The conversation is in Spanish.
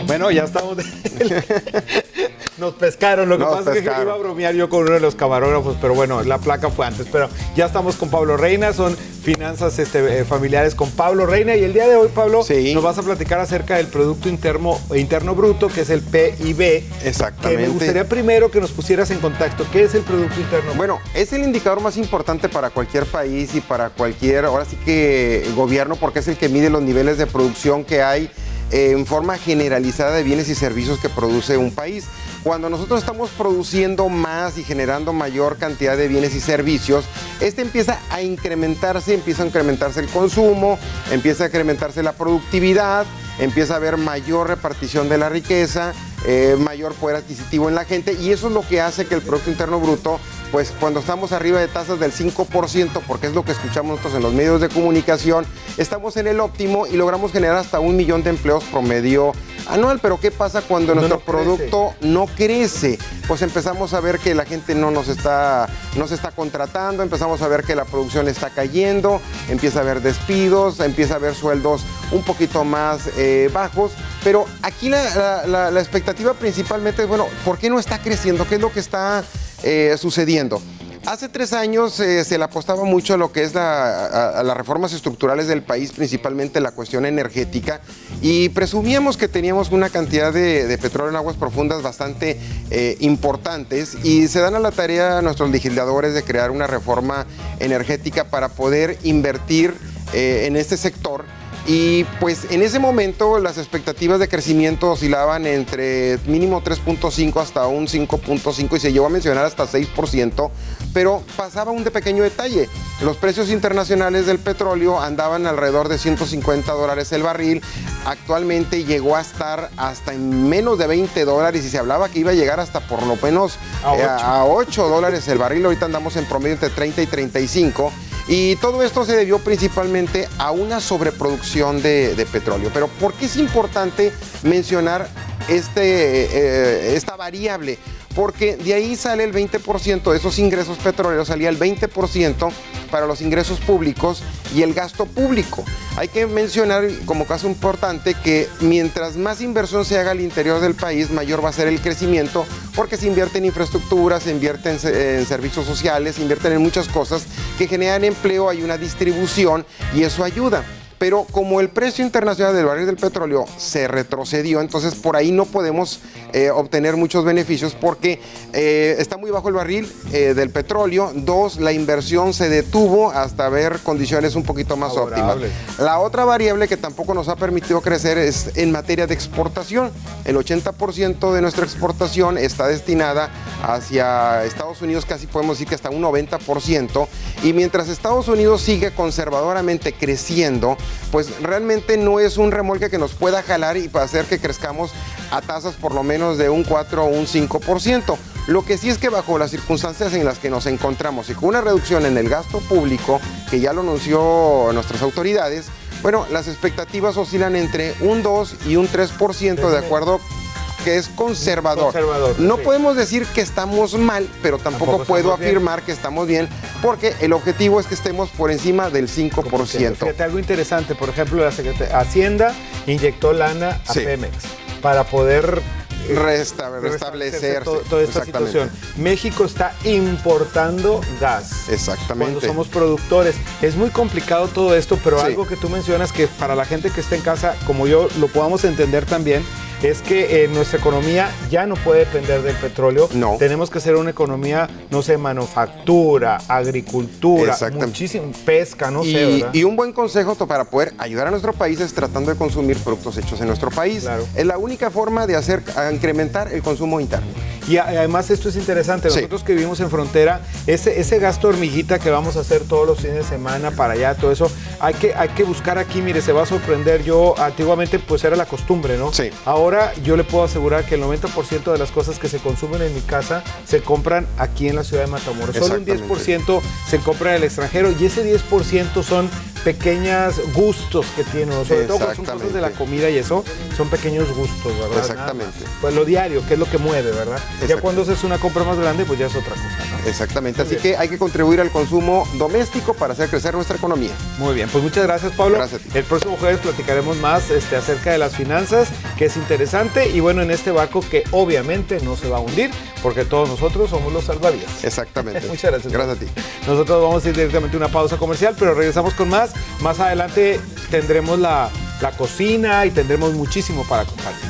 Bueno, ya estamos. Nos pescaron. Lo que pasa es que iba a bromear yo con uno de los camarógrafos, pero bueno, la placa fue antes. Pero ya estamos con Pablo Reina, son finanzas familiares con Pablo Reina. Y el día de hoy, Pablo, nos vas a platicar acerca del Producto Interno Bruto, que es el PIB. Exactamente. Que me gustaría primero que nos pusieras en contacto. ¿Qué es el Producto Interno Bruto? Bueno, es el indicador más importante para cualquier país y para cualquier, ahora sí que gobierno, porque es el que mide los niveles de producción que hay en forma generalizada de bienes y servicios que produce un país. Cuando nosotros estamos produciendo más y generando mayor cantidad de bienes y servicios, empieza a incrementarse el consumo, empieza a incrementarse la productividad, empieza a haber mayor repartición de la riqueza, mayor poder adquisitivo en la gente, y eso es lo que hace que el Producto Interno Bruto, pues cuando estamos arriba de tasas del 5%, porque es lo que escuchamos nosotros en los medios de comunicación, estamos en el óptimo y logramos generar hasta 1 millón de empleos promedio anual. Pero ¿qué pasa cuando nuestro producto no crece? Pues empezamos a ver que la gente no se está contratando, empezamos a ver que la producción está cayendo, empieza a haber despidos, empieza a haber sueldos un poquito más bajos. Pero aquí la expectativa principalmente es, bueno, ¿por qué no está creciendo? ¿Qué es lo que está sucediendo? Hace 3 años se le apostaba mucho a lo que es a las reformas estructurales del país, principalmente la cuestión energética, y presumíamos que teníamos una cantidad de petróleo en aguas profundas bastante importantes, y se dan a la tarea a nuestros legisladores de crear una reforma energética para poder invertir en este sector. Y pues en ese momento las expectativas de crecimiento oscilaban entre mínimo 3.5 hasta un 5.5 y se llegó a mencionar hasta 6%, pero pasaba un pequeño detalle. Los precios internacionales del petróleo andaban alrededor de $150 el barril. Actualmente llegó a estar hasta en menos de $20 y se hablaba que iba a llegar hasta por lo menos a $8 el barril. Ahorita andamos en promedio entre 30 y 35. Y todo esto se debió principalmente a una sobreproducción de petróleo. Pero ¿por qué es importante mencionar esta variable? Porque de ahí sale el 20% de esos ingresos petroleros, salía el 20% para los ingresos públicos y el gasto público. Hay que mencionar como caso importante que mientras más inversión se haga al interior del país, mayor va a ser el crecimiento, porque se invierte en infraestructura, se invierte en servicios sociales, se invierten en muchas cosas que generan empleo, hay una distribución y eso ayuda. Pero como el precio internacional del barril del petróleo se retrocedió, entonces por ahí no podemos obtener muchos beneficios porque está muy bajo el barril del petróleo. 2, la inversión se detuvo hasta ver condiciones un poquito más óptimas. La otra variable que tampoco nos ha permitido crecer es en materia de exportación. El 80% de nuestra exportación está destinada hacia Estados Unidos, casi podemos decir que hasta un 90%. Y mientras Estados Unidos sigue conservadoramente creciendo, pues realmente no es un remolque que nos pueda jalar y para hacer que crezcamos a tasas por lo menos de un 4 o un 5%. Lo que sí es que bajo las circunstancias en las que nos encontramos y con una reducción en el gasto público, que ya lo anunció nuestras autoridades, bueno, las expectativas oscilan entre un 2 y un 3% de acuerdo que es conservador. No podemos decir que estamos mal, pero tampoco puedo afirmar que estamos bien, porque el objetivo es que estemos por encima del 5%. Fíjate, algo interesante, por ejemplo, la Hacienda inyectó lana a Pemex para poder restablecer toda esta situación. México está importando gas. Exactamente. Cuando somos productores. Es muy complicado todo esto, pero algo que tú mencionas que para la gente que está en casa, como yo, lo podamos entender también, es que nuestra economía ya no puede depender del petróleo. No. Tenemos que hacer una economía, no sé, manufactura, agricultura, muchísimo, pesca, no sé, ¿verdad? Y un buen consejo para poder ayudar a nuestro país es tratando de consumir productos hechos en nuestro país. Claro. Es la única forma de incrementar el consumo interno. Y además esto es interesante, nosotros que vivimos en frontera, ese gasto hormiguita que vamos a hacer todos los fines de semana para allá, todo eso, hay que buscar aquí, mire, se va a sorprender. Yo antiguamente pues era la costumbre, ¿no? Sí. Ahora yo le puedo asegurar que el 90% de las cosas que se consumen en mi casa se compran aquí en la ciudad de Matamoros. Solo un 10% se compra en el extranjero y ese 10% son pequeños gustos que tiene uno, sobre todo cuando son cosas de la comida y eso, son pequeños gustos, ¿verdad? Exactamente. Pues lo diario, que es lo que mueve, ¿verdad? Ya cuando haces una compra más grande, pues ya es otra cosa, ¿no? Exactamente, así que hay que contribuir al consumo doméstico para hacer crecer nuestra economía. Muy bien, pues muchas gracias, Pablo. Gracias a ti. El próximo jueves platicaremos más acerca de las finanzas, que es interesante, y bueno, en este barco que obviamente no se va a hundir, porque todos nosotros somos los salvavidas. Exactamente. Muchas gracias. Gracias a ti. Nosotros vamos a ir directamente a una pausa comercial, pero regresamos con más. Más adelante tendremos la cocina y tendremos muchísimo para compartir.